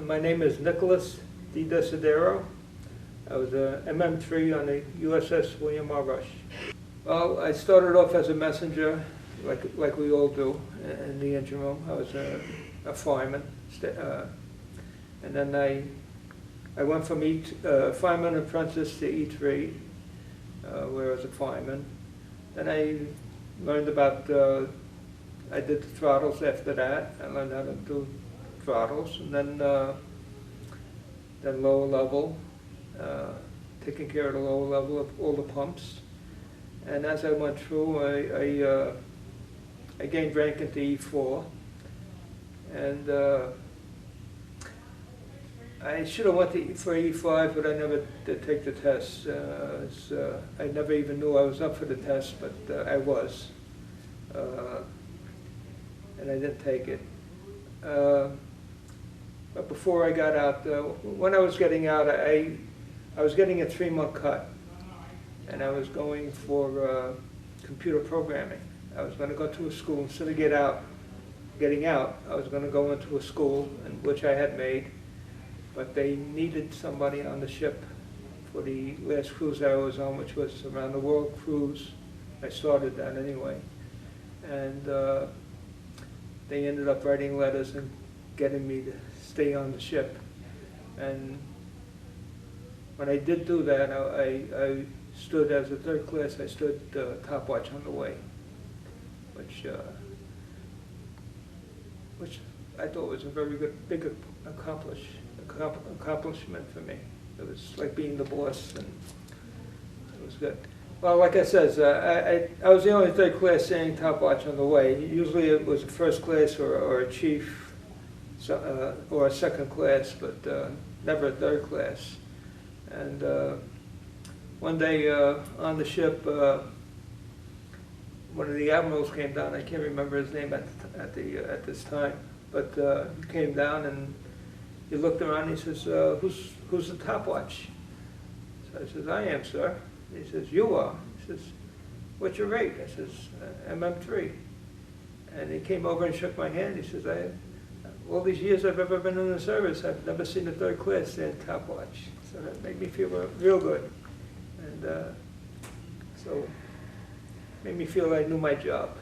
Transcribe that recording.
My name is Nicholas DiDesidero. I was a MM3 on the USS William R. Rush. Well, I started off as a messenger, like we all do in the engine room. I was a fireman, and then I went from fireman apprentice to E3, where I was a fireman. Then I learned about, I did the throttles after that. I learned how to do throttles, and then lower level, taking care of the lower level of all the pumps. And as I went through, I gained rank into E4, and I should have went for E5, but I never did take the test. I never even knew I was up for the test, but I was, and I didn't take it. But before I got out, when I was getting out, I was getting a 3-month cut, and I was going for computer programming. I was going to go to a school. Instead of getting out, I was going to go into a school, which I had made, but they needed somebody on the ship for the last cruise I was on, which was around the world cruise. I started that anyway, and they ended up writing letters and getting me to stay on the ship. And when I did do that, I stood as a third class. I stood top watch on the way, which I thought was a very good, big accomplishment for me. It was like being the boss, and it was good. Well, like I said, I was the only third class staying top watch on the way. Usually it was a first class or a chief, or a second class, but never a third class. And one day on the ship, one of the admirals came down. I can't remember his name at this time, but he came down and he looked around and he says, who's the top watch? So I says, I am, sir. He says, you are? He says, what's your rate? I says, MM3. And he came over and shook my hand. He says, all these years I've ever been in the service, I've never seen a third class stand top watch. So that made me feel real good. And so made me feel I knew my job.